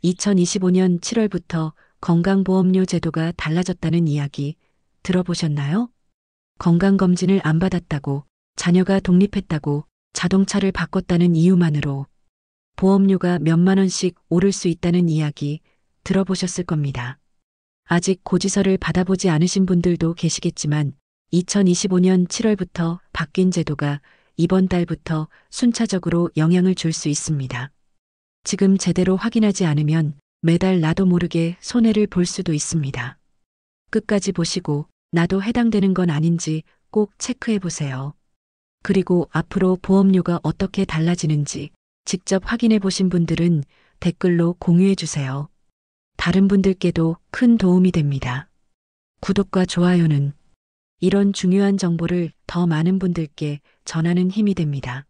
2025년 7월부터 건강보험료 제도가 달라졌다는 이야기 들어보셨나요? 건강검진을 안 받았다고, 자녀가 독립했다고, 자동차를 바꿨다는 이유만으로 보험료가 몇만 원씩 오를 수 있다는 이야기 들어보셨을 겁니다. 아직 고지서를 받아보지 않으신 분들도 계시겠지만 2025년 7월부터 바뀐 제도가 이번 달부터 순차적으로 영향을 줄 수 있습니다. 지금 제대로 확인하지 않으면 매달 나도 모르게 손해를 볼 수도 있습니다. 끝까지 보시고 나도 해당되는 건 아닌지 꼭 체크해 보세요. 그리고 앞으로 보험료가 어떻게 달라지는지 직접 확인해 보신 분들은 댓글로 공유해 주세요. 다른 분들께도 큰 도움이 됩니다. 구독과 좋아요는 이런 중요한 정보를 더 많은 분들께 전하는 힘이 됩니다.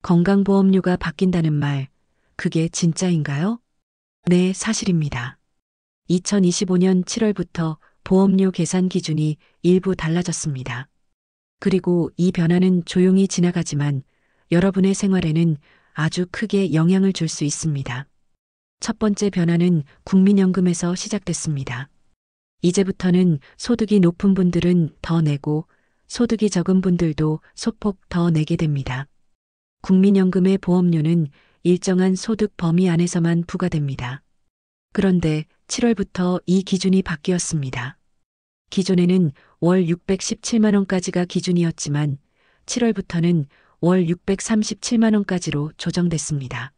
건강보험료가 바뀐다는 말, 그게 진짜인가요? 네, 사실입니다. 2025년 7월부터 보험료 계산 기준이 일부 달라졌습니다. 그리고 이 변화는 조용히 지나가지만 여러분의 생활에는 아주 크게 영향을 줄 수 있습니다. 첫 번째 변화는 국민연금에서 시작됐습니다. 이제부터는 소득이 높은 분들은 더 내고 소득이 적은 분들도 소폭 더 내게 됩니다. 국민연금의 보험료는 일정한 소득 범위 안에서만 부과됩니다. 그런데 7월부터 이 기준이 바뀌었습니다. 기존에는 월 617만 원까지가 기준이었지만 7월부터는 월 637만 원까지로 조정됐습니다.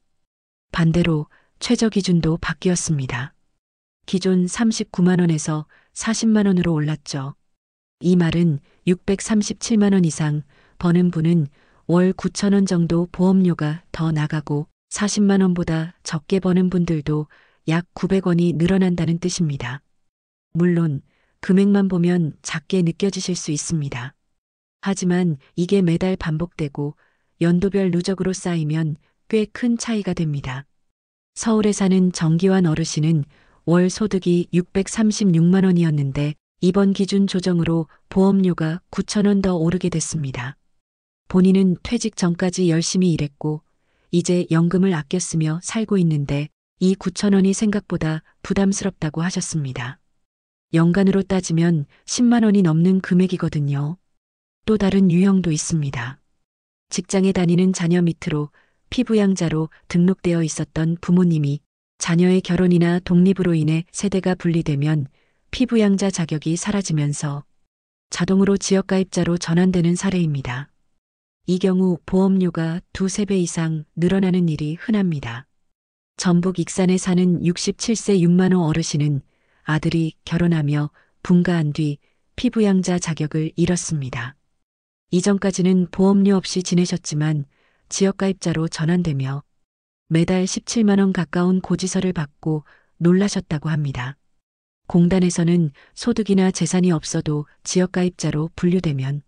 반대로 최저 기준도 바뀌었습니다. 기존 39만 원에서 40만 원으로 올랐죠. 이 말은 637만 원 이상 버는 분은 월 9천 원 정도 보험료가 더 나가고 40만 원보다 적게 버는 분들도 약 900원이 늘어난다는 뜻입니다. 물론 금액만 보면 작게 느껴지실 수 있습니다. 하지만 이게 매달 반복되고 연도별 누적으로 쌓이면 꽤 큰 차이가 됩니다. 서울에 사는 정기환 어르신은 월 소득이 636만 원이었는데 이번 기준 조정으로 보험료가 9천 원 더 오르게 됐습니다. 본인은 퇴직 전까지 열심히 일했고 이제 연금을 아껴 쓰며 살고 있는데 이 9천 원이 생각보다 부담스럽다고 하셨습니다. 연간으로 따지면 10만 원이 넘는 금액이거든요. 또 다른 유형도 있습니다. 직장에 다니는 자녀 밑으로 피부양자로 등록되어 있었던 부모님이 자녀의 결혼이나 독립으로 인해 세대가 분리되면 피부양자 자격이 사라지면서 자동으로 지역가입자로 전환되는 사례입니다. 이 경우 보험료가 두세 배 이상 늘어나는 일이 흔합니다. 전북 익산에 사는 67세 윤만호 어르신은 아들이 결혼하며 분가한 뒤 피부양자 자격을 잃었습니다. 이전까지는 보험료 없이 지내셨지만 지역가입자로 전환되며 매달 17만 원 가까운 고지서를 받고 놀라셨다고 합니다. 공단에서는 소득이나 재산이 없어도 지역가입자로 분류되면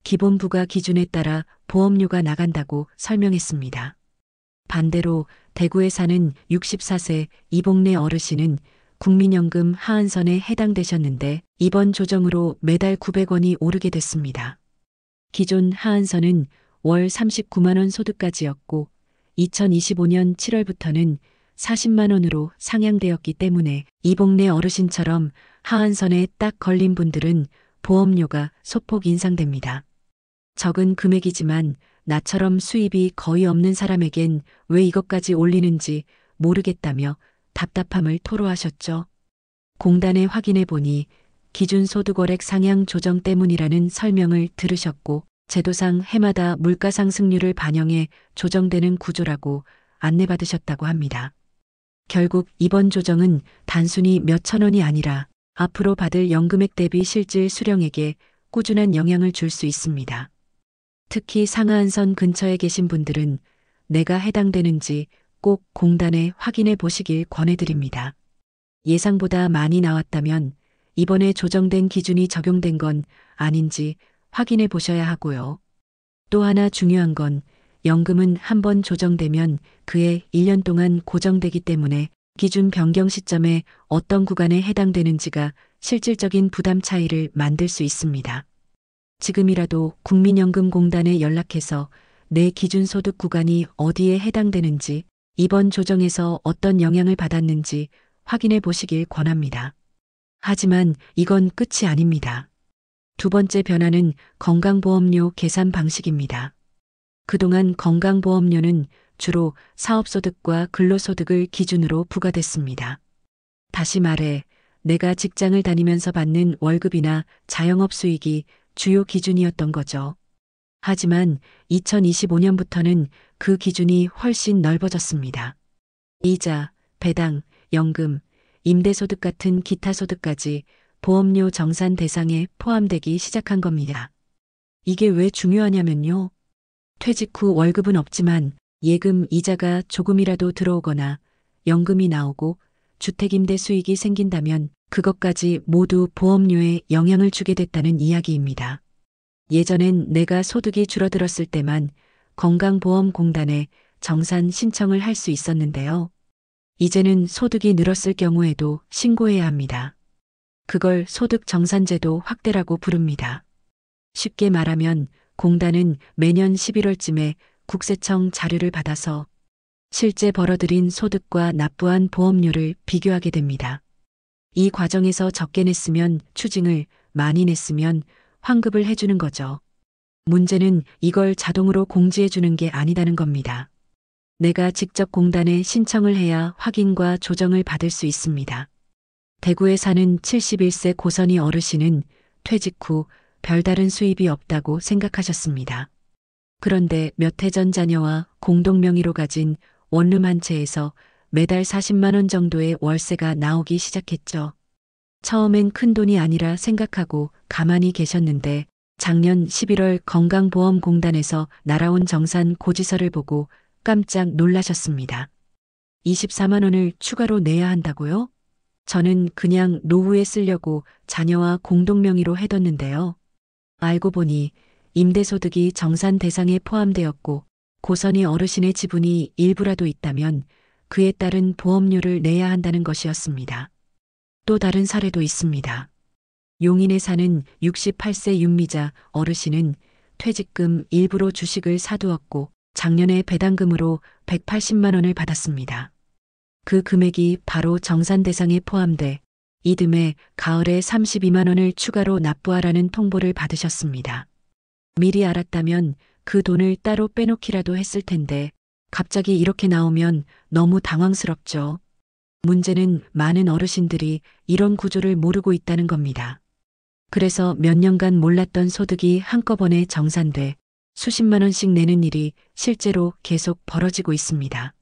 기본 부과 기준에 따라 보험료가 나간다고 설명했습니다. 반대로 대구에 사는 64세 이복래 어르신은 국민연금 하한선에 해당되셨는데 이번 조정으로 매달 900원이 오르게 됐습니다. 기존 하한선은 월 39만 원 소득까지였고 2025년 7월부터는 40만 원으로 상향되었기 때문에 이복래 어르신처럼 하한선에 딱 걸린 분들은 보험료가 소폭 인상됩니다. 적은 금액이지만 나처럼 수입이 거의 없는 사람에겐 왜 이것까지 올리는지 모르겠다며 답답함을 토로하셨죠. 공단에 확인해 보니 기준소득월액 상향 조정 때문이라는 설명을 들으셨고 제도상 해마다 물가 상승률을 반영해 조정되는 구조라고 안내받으셨다고 합니다. 결국 이번 조정은 단순히 몇천 원이 아니라 앞으로 받을 연금액 대비 실질 수령액에 꾸준한 영향을 줄 수 있습니다. 특히 상하한선 근처에 계신 분들은 내가 해당되는지 꼭 공단에 확인해 보시길 권해드립니다. 예상보다 많이 나왔다면 이번에 조정된 기준이 적용된 건 아닌지 확인해 보셔야 하고요. 또 하나 중요한 건 연금은 한번 조정되면 그해 1년 동안 고정되기 때문에 기준 변경 시점에 어떤 구간에 해당되는지가 실질적인 부담 차이를 만들 수 있습니다. 지금이라도 국민연금공단에 연락해서 내 기준소득 구간이 어디에 해당되는지 이번 조정에서 어떤 영향을 받았는지 확인해 보시길 권합니다. 하지만 이건 끝이 아닙니다. 두 번째 변화는 건강보험료 계산 방식입니다. 그동안 건강보험료는 주로 사업소득과 근로소득을 기준으로 부과됐습니다. 다시 말해, 내가 직장을 다니면서 받는 월급이나 자영업 수익이 주요 기준이었던 거죠. 하지만 2025년부터는 그 기준이 훨씬 넓어졌습니다. 이자, 배당, 연금, 임대소득 같은 기타 소득까지 보험료 정산 대상에 포함되기 시작한 겁니다. 이게 왜 중요하냐면요. 퇴직 후 월급은 없지만 예금 이자가 조금이라도 들어오거나 연금이 나오고 주택임대 수익이 생긴다면 그것까지 모두 보험료에 영향을 주게 됐다는 이야기입니다. 예전엔 내가 소득이 줄어들었을 때만 건강보험공단에 정산 신청을 할 수 있었는데요. 이제는 소득이 늘었을 경우에도 신고해야 합니다. 그걸 소득정산제도 확대라고 부릅니다. 쉽게 말하면 공단은 매년 11월쯤에 국세청 자료를 받아서 실제 벌어들인 소득과 납부한 보험료를 비교하게 됩니다. 이 과정에서 적게 냈으면 추징을, 많이 냈으면 환급을 해주는 거죠. 문제는 이걸 자동으로 공지해주는 게 아니다는 겁니다. 내가 직접 공단에 신청을 해야 확인과 조정을 받을 수 있습니다. 대구에 사는 71세 고선희 어르신은 퇴직 후 별다른 수입이 없다고 생각하셨습니다. 그런데 몇 해 전 자녀와 공동명의로 가진 원룸 한 채에서 매달 40만 원 정도의 월세가 나오기 시작했죠. 처음엔 큰 돈이 아니라 생각하고 가만히 계셨는데 작년 11월 건강보험공단에서 날아온 정산 고지서를 보고 깜짝 놀라셨습니다. 24만 원을 추가로 내야 한다고요? 저는 그냥 노후에 쓰려고 자녀와 공동명의로 해뒀는데요. 알고 보니 임대소득이 정산 대상에 포함되었고 고선희 어르신의 지분이 일부라도 있다면 그에 따른 보험료를 내야 한다는 것이었습니다. 또 다른 사례도 있습니다. 용인에 사는 68세 윤미자 어르신은 퇴직금 일부로 주식을 사두었고 작년에 배당금으로 180만 원을 받았습니다. 그 금액이 바로 정산 대상에 포함돼 이듬해 가을에 32만 원을 추가로 납부하라는 통보를 받으셨습니다. 미리 알았다면 그 돈을 따로 빼놓기라도 했을 텐데 갑자기 이렇게 나오면 너무 당황스럽죠. 문제는 많은 어르신들이 이런 구조를 모르고 있다는 겁니다. 그래서 몇 년간 몰랐던 소득이 한꺼번에 정산돼 수십만 원씩 내는 일이 실제로 계속 벌어지고 있습니다.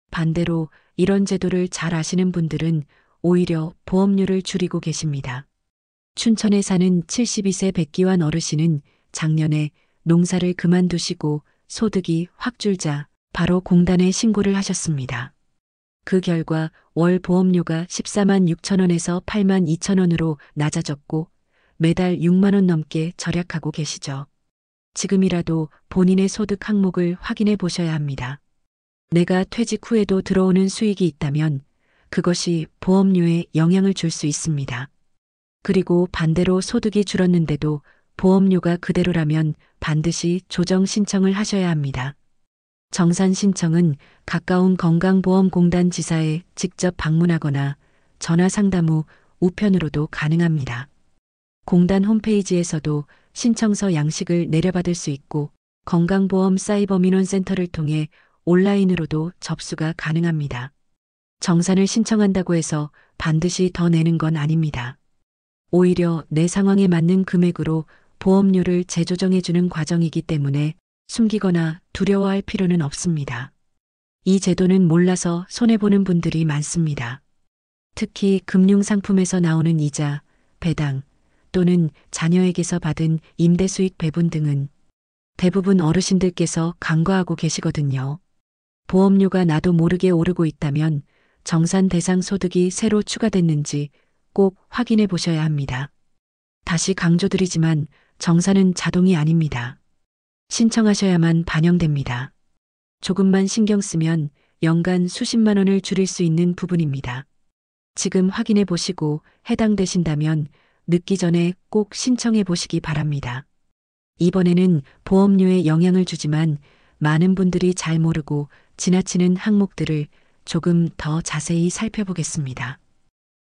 반대로 이런 제도를 잘 아시는 분들은 오히려 보험료를 줄이고 계십니다. 춘천에 사는 72세 백기환 어르신은 작년에 농사를 그만두시고 소득이 확 줄자 바로 공단에 신고를 하셨습니다. 그 결과 월 보험료가 14만 6천 원에서 8만 2천 원으로 낮아졌고 매달 6만 원 넘게 절약하고 계시죠. 지금이라도 본인의 소득 항목을 확인해 보셔야 합니다. 내가 퇴직 후에도 들어오는 수익이 있다면 그것이 보험료에 영향을 줄 수 있습니다. 그리고 반대로 소득이 줄었는데도 보험료가 그대로라면 반드시 조정 신청을 하셔야 합니다. 정산 신청은 가까운 건강보험공단 지사에 직접 방문하거나 전화 상담 후 우편으로도 가능합니다. 공단 홈페이지에서도 신청서 양식을 내려받을 수 있고 건강보험 사이버민원센터를 통해 온라인으로도 접수가 가능합니다. 정산을 신청한다고 해서 반드시 더 내는 건 아닙니다. 오히려 내 상황에 맞는 금액으로 보험료를 재조정해주는 과정이기 때문에 숨기거나 두려워할 필요는 없습니다. 이 제도는 몰라서 손해보는 분들이 많습니다. 특히 금융상품에서 나오는 이자, 배당 또는 자녀에게서 받은 임대수익 배분 등은 대부분 어르신들께서 간과하고 계시거든요. 보험료가 나도 모르게 오르고 있다면 정산 대상 소득이 새로 추가됐는지 꼭 확인해 보셔야 합니다. 다시 강조드리지만 정산은 자동이 아닙니다. 신청하셔야만 반영됩니다. 조금만 신경 쓰면 연간 수십만 원을 줄일 수 있는 부분입니다. 지금 확인해 보시고 해당되신다면 늦기 전에 꼭 신청해 보시기 바랍니다. 이번에는 보험료에 영향을 주지만 많은 분들이 잘 모르고 지나치는 항목들을 조금 더 자세히 살펴보겠습니다.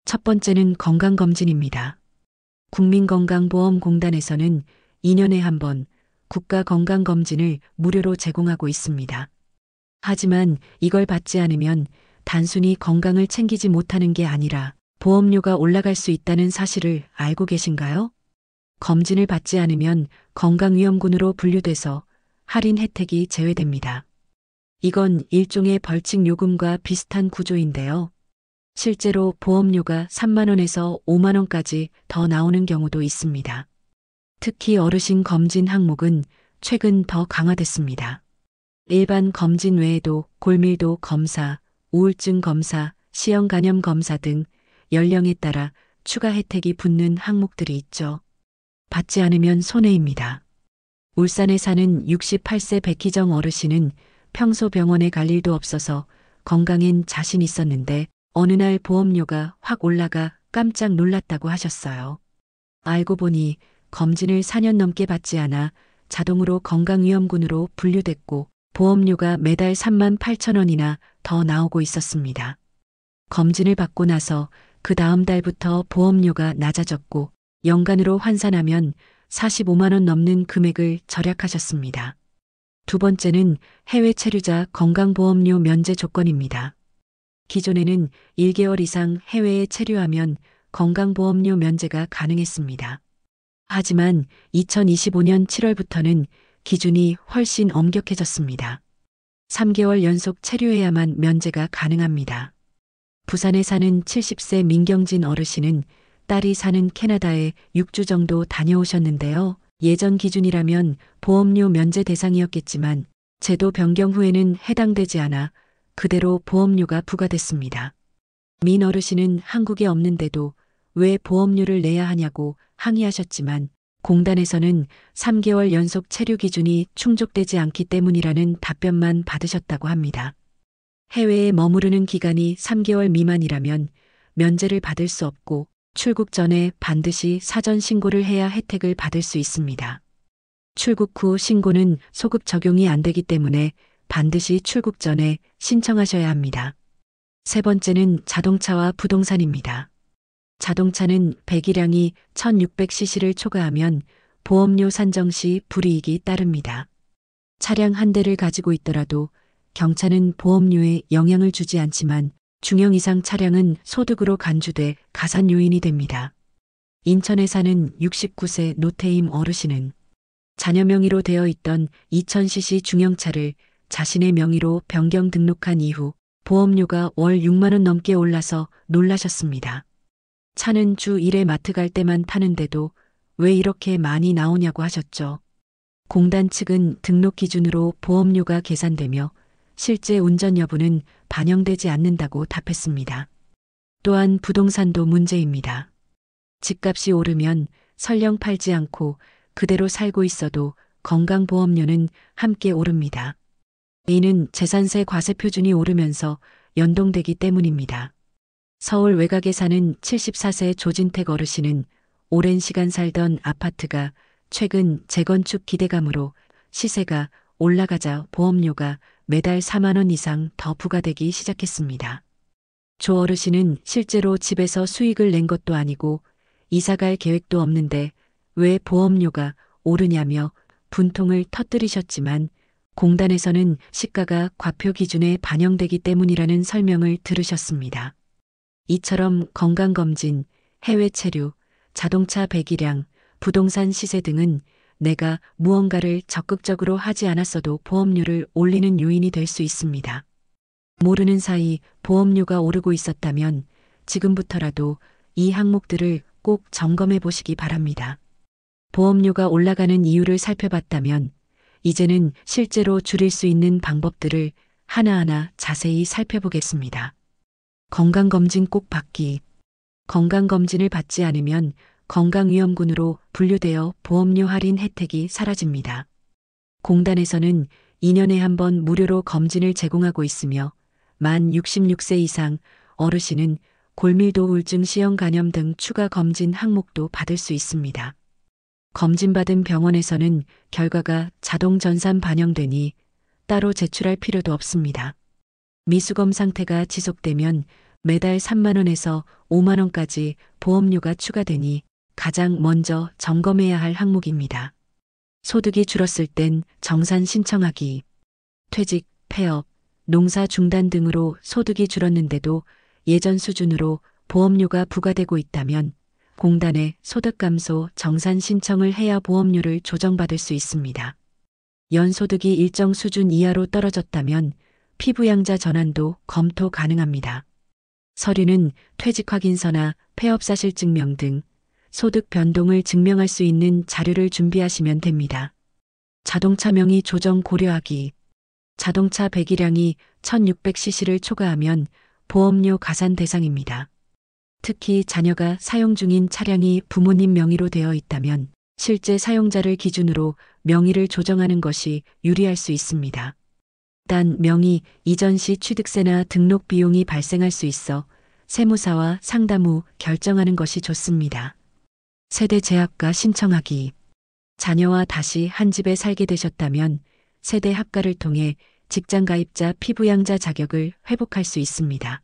첫 번째는 건강검진입니다. 국민건강보험공단에서는 2년에 한 번 국가건강검진을 무료로 제공하고 있습니다. 하지만 이걸 받지 않으면 단순히 건강을 챙기지 못하는 게 아니라 보험료가 올라갈 수 있다는 사실을 알고 계신가요? 검진을 받지 않으면 건강위험군으로 분류돼서 할인 혜택이 제외됩니다. 이건 일종의 벌칙 요금과 비슷한 구조인데요. 실제로 보험료가 3만 원에서 5만 원까지 더 나오는 경우도 있습니다. 특히 어르신 검진 항목은 최근 더 강화됐습니다. 일반 검진 외에도 골밀도 검사, 우울증 검사, 시형 간염 검사 등 연령에 따라 추가 혜택이 붙는 항목들이 있죠. 받지 않으면 손해입니다. 울산에 사는 68세 백희정 어르신은 평소 병원에 갈 일도 없어서 건강엔 자신 있었는데 어느 날 보험료가 확 올라가 깜짝 놀랐다고 하셨어요. 알고 보니 검진을 4년 넘게 받지 않아 자동으로 건강위험군으로 분류됐고 보험료가 매달 3만 8천 원이나 더 나오고 있었습니다. 검진을 받고 나서 그 다음 달부터 보험료가 낮아졌고 연간으로 환산하면 45만 원 넘는 금액을 절약하셨습니다. 두 번째는 해외 체류자 건강보험료 면제 조건입니다. 기존에는 1개월 이상 해외에 체류하면 건강보험료 면제가 가능했습니다. 하지만 2025년 7월부터는 기준이 훨씬 엄격해졌습니다. 3개월 연속 체류해야만 면제가 가능합니다. 부산에 사는 70세 민경진 어르신은 딸이 사는 캐나다에 6주 정도 다녀오셨는데요. 예전 기준이라면 보험료 면제 대상이었겠지만 제도 변경 후에는 해당되지 않아 그대로 보험료가 부과됐습니다. 민 어르신은 한국에 없는데도 왜 보험료를 내야 하냐고 항의하셨지만 공단에서는 3개월 연속 체류 기준이 충족되지 않기 때문이라는 답변만 받으셨다고 합니다. 해외에 머무르는 기간이 3개월 미만이라면 면제를 받을 수 없고 출국 전에 반드시 사전 신고를 해야 혜택을 받을 수 있습니다. 출국 후 신고는 소급 적용이 안 되기 때문에 반드시 출국 전에 신청하셔야 합니다. 세 번째는 자동차와 부동산입니다. 자동차는 배기량이 1600cc를 초과하면 보험료 산정 시 불이익이 따릅니다. 차량 한 대를 가지고 있더라도 경차는 보험료에 영향을 주지 않지만 중형 이상 차량은 소득으로 간주돼 가산 요인이 됩니다. 인천에 사는 69세 노태임 어르신은 자녀 명의로 되어 있던 2000cc 중형차를 자신의 명의로 변경 등록한 이후 보험료가 월 6만 원 넘게 올라서 놀라셨습니다. 차는 주 1회 마트 갈 때만 타는데도 왜 이렇게 많이 나오냐고 하셨죠. 공단 측은 등록 기준으로 보험료가 계산되며 실제 운전 여부는 반영되지 않는다고 답했습니다. 또한 부동산도 문제입니다. 집값이 오르면 설령 팔지 않고 그대로 살고 있어도 건강보험료는 함께 오릅니다. 이는 재산세 과세 표준이 오르면서 연동되기 때문입니다. 서울 외곽에 사는 74세 조진택 어르신은 오랜 시간 살던 아파트가 최근 재건축 기대감으로 시세가 올라가자 보험료가 매달 4만 원 이상 더 부과되기 시작했습니다. 조 어르신은 실제로 집에서 수익을 낸 것도 아니고 이사갈 계획도 없는데 왜 보험료가 오르냐며 분통을 터뜨리셨지만 공단에서는 시가가 과표 기준에 반영되기 때문이라는 설명을 들으셨습니다. 이처럼 건강검진, 해외 체류, 자동차 배기량, 부동산 시세 등은 내가 무언가를 적극적으로 하지 않았어도 보험료를 올리는 요인이 될 수 있습니다. 모르는 사이 보험료가 오르고 있었다면 지금부터라도 이 항목들을 꼭 점검해 보시기 바랍니다. 보험료가 올라가는 이유를 살펴봤다면 이제는 실제로 줄일 수 있는 방법들을 하나하나 자세히 살펴보겠습니다. 건강검진 꼭 받기. 건강검진을 받지 않으면 건강위험군으로 분류되어 보험료 할인 혜택이 사라집니다. 공단에서는 2년에 한 번 무료로 검진을 제공하고 있으며 만 66세 이상 어르신은 골밀도 우울증 시형 간염 등 추가 검진 항목도 받을 수 있습니다. 검진받은 병원에서는 결과가 자동 전산 반영되니 따로 제출할 필요도 없습니다. 미수검 상태가 지속되면 매달 3만 원에서 5만 원까지 보험료가 추가되니 가장 먼저 점검해야 할 항목입니다. 소득이 줄었을 땐 정산 신청하기. 퇴직, 폐업, 농사 중단 등으로 소득이 줄었는데도 예전 수준으로 보험료가 부과되고 있다면 공단에 소득감소 정산 신청을 해야 보험료를 조정받을 수 있습니다. 연소득이 일정 수준 이하로 떨어졌다면 피부양자 전환도 검토 가능합니다. 서류는 퇴직 확인서나 폐업 사실 증명 등 소득 변동을 증명할 수 있는 자료를 준비하시면 됩니다. 자동차 명의 조정 고려하기. 자동차 배기량이 1600cc를 초과하면 보험료 가산 대상입니다. 특히 자녀가 사용 중인 차량이 부모님 명의로 되어 있다면 실제 사용자를 기준으로 명의를 조정하는 것이 유리할 수 있습니다. 단 명의 이전 시 취득세나 등록 비용이 발생할 수 있어 세무사와 상담 후 결정하는 것이 좋습니다. 세대 제합과 신청하기. 자녀와 다시 한 집에 살게 되셨다면 세대 합가를 통해 직장가입자 피부양자 자격을 회복할 수 있습니다.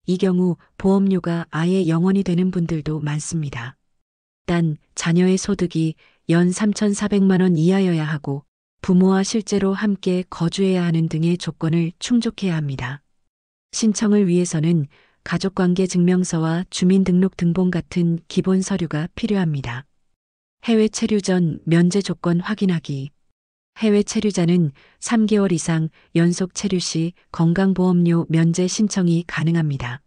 이 경우 보험료가 아예 0원이 되는 분들도 많습니다. 단 자녀의 소득이 연 3,400만 원 이하여야 하고 부모와 실제로 함께 거주해야 하는 등의 조건을 충족해야 합니다. 신청을 위해서는 가족관계 증명서와 주민등록등본 같은 기본 서류가 필요합니다. 해외 체류 전 면제 조건 확인하기. 해외 체류자는 3개월 이상 연속 체류 시 건강보험료 면제 신청이 가능합니다.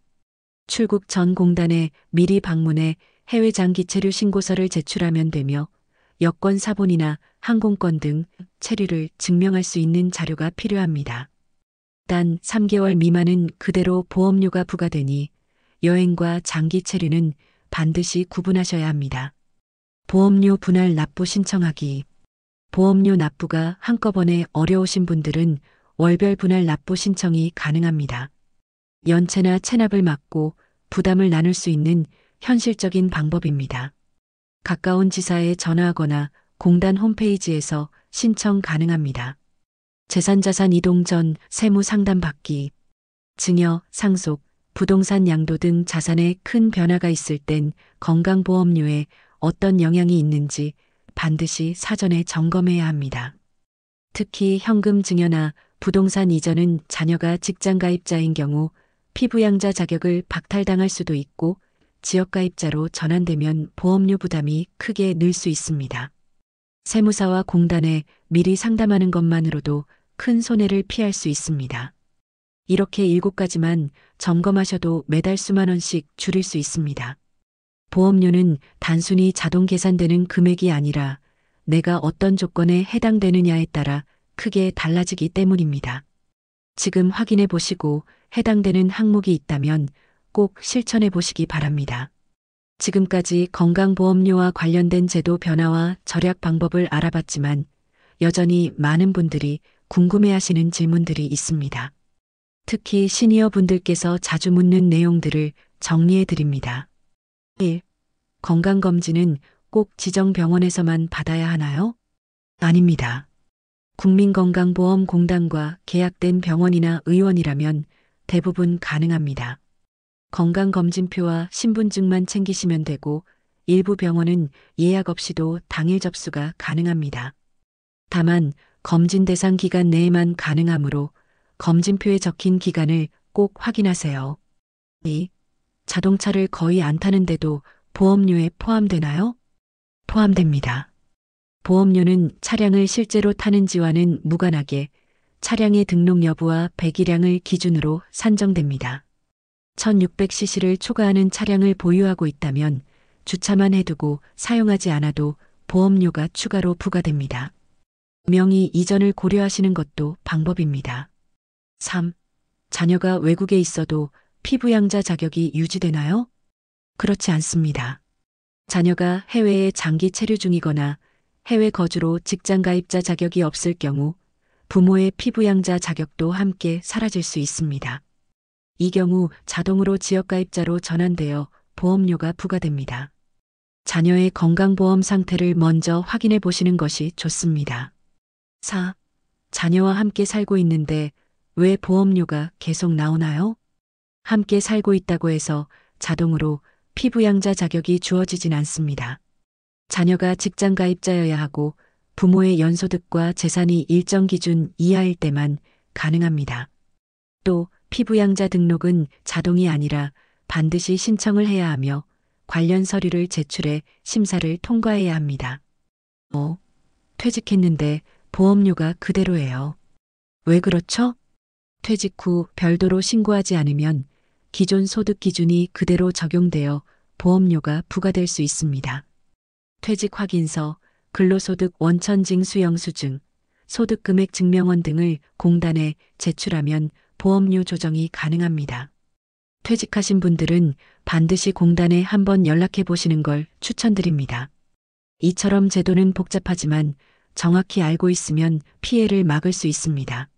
출국 전 공단에 미리 방문해 해외 장기 체류 신고서를 제출하면 되며 여권 사본이나 항공권 등 체류를 증명할 수 있는 자료가 필요합니다. 단 3개월 미만은 그대로 보험료가 부과되니 여행과 장기 체류는 반드시 구분하셔야 합니다. 보험료 분할 납부 신청하기. 보험료 납부가 한꺼번에 어려우신 분들은 월별 분할 납부 신청이 가능합니다. 연체나 체납을 막고 부담을 나눌 수 있는 현실적인 방법입니다. 가까운 지사에 전화하거나 공단 홈페이지에서 신청 가능합니다. 재산자산 이동 전 세무 상담 받기. 증여, 상속, 부동산 양도 등 자산에 큰 변화가 있을 땐 건강보험료에 어떤 영향이 있는지 반드시 사전에 점검해야 합니다. 특히 현금 증여나 부동산 이전은 자녀가 직장가입자인 경우 피부양자 자격을 박탈당할 수도 있고 지역가입자로 전환되면 보험료 부담이 크게 늘 수 있습니다. 세무사와 공단에 미리 상담하는 것만으로도 큰 손해를 피할 수 있습니다. 이렇게 7가지만 점검하셔도 매달 수만 원씩 줄일 수 있습니다. 보험료는 단순히 자동 계산되는 금액이 아니라 내가 어떤 조건에 해당되느냐에 따라 크게 달라지기 때문입니다. 지금 확인해 보시고 해당되는 항목이 있다면 꼭 실천해 보시기 바랍니다. 지금까지 건강보험료와 관련된 제도 변화와 절약 방법을 알아봤지만 여전히 많은 분들이 궁금해하시는 질문들이 있습니다. 특히 시니어 분들께서 자주 묻는 내용들을 정리해 드립니다. 1. 건강검진은 꼭 지정병원에서만 받아야 하나요? 아닙니다. 국민건강보험공단과 계약된 병원이나 의원이라면 대부분 가능합니다. 건강검진표와 신분증만 챙기시면 되고 일부 병원은 예약 없이도 당일 접수가 가능합니다. 다만 검진 대상 기간 내에만 가능하므로 검진표에 적힌 기간을 꼭 확인하세요. 2. 자동차를 거의 안 타는데도 보험료에 포함되나요? 포함됩니다. 보험료는 차량을 실제로 타는지와는 무관하게 차량의 등록 여부와 배기량을 기준으로 산정됩니다. 1600cc를 초과하는 차량을 보유하고 있다면 주차만 해두고 사용하지 않아도 보험료가 추가로 부과됩니다. 명의 이전을 고려하시는 것도 방법입니다. 3. 자녀가 외국에 있어도 피부양자 자격이 유지되나요? 그렇지 않습니다. 자녀가 해외에 장기 체류 중이거나 해외 거주로 직장가입자 자격이 없을 경우 부모의 피부양자 자격도 함께 사라질 수 있습니다. 이 경우 자동으로 지역가입자로 전환되어 보험료가 부과됩니다. 자녀의 건강보험 상태를 먼저 확인해 보시는 것이 좋습니다. 4. 자녀와 함께 살고 있는데 왜 보험료가 계속 나오나요? 함께 살고 있다고 해서 자동으로 피부양자 자격이 주어지진 않습니다. 자녀가 직장 가입자여야 하고 부모의 연소득과 재산이 일정 기준 이하일 때만 가능합니다. 또 피부양자 등록은 자동이 아니라 반드시 신청을 해야 하며 관련 서류를 제출해 심사를 통과해야 합니다. 퇴직했는데 보험료가 그대로예요. 왜 그렇죠? 퇴직 후 별도로 신고하지 않으면 기존 소득 기준이 그대로 적용되어 보험료가 부과될 수 있습니다. 퇴직 확인서, 근로소득 원천징수 영수증, 소득금액 증명원 등을 공단에 제출하면 보험료 조정이 가능합니다. 퇴직하신 분들은 반드시 공단에 한번 연락해 보시는 걸 추천드립니다. 이처럼 제도는 복잡하지만 정확히 알고 있으면 피해를 막을 수 있습니다.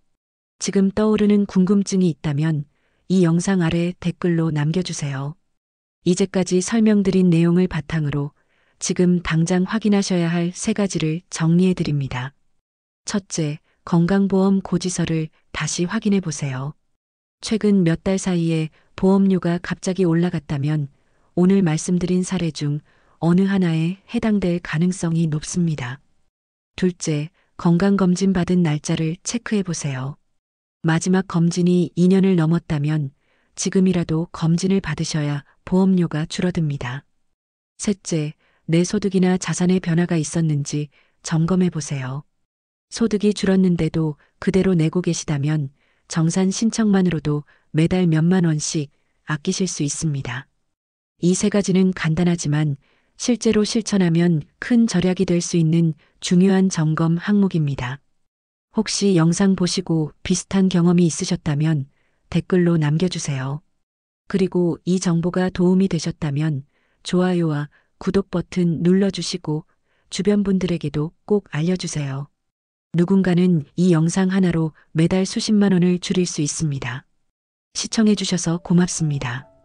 지금 떠오르는 궁금증이 있다면 이 영상 아래 댓글로 남겨주세요. 이제까지 설명드린 내용을 바탕으로 지금 당장 확인하셔야 할 3가지를 정리해 드립니다. 첫째, 건강보험 고지서를 다시 확인해 보세요. 최근 몇 달 사이에 보험료가 갑자기 올라갔다면 오늘 말씀드린 사례 중 어느 하나에 해당될 가능성이 높습니다. 둘째, 건강검진 받은 날짜를 체크해 보세요. 마지막 검진이 2년을 넘었다면 지금이라도 검진을 받으셔야 보험료가 줄어듭니다. 셋째, 내 소득이나 자산의 변화가 있었는지 점검해 보세요. 소득이 줄었는데도 그대로 내고 계시다면 정산 신청만으로도 매달 몇만 원씩 아끼실 수 있습니다. 이 3가지는 간단하지만 실제로 실천하면 큰 절약이 될 수 있는 중요한 점검 항목입니다. 혹시 영상 보시고 비슷한 경험이 있으셨다면 댓글로 남겨주세요. 그리고 이 정보가 도움이 되셨다면 좋아요와 구독 버튼 눌러주시고 주변 분들에게도 꼭 알려주세요. 누군가는 이 영상 하나로 매달 수십만 원을 줄일 수 있습니다. 시청해주셔서 고맙습니다.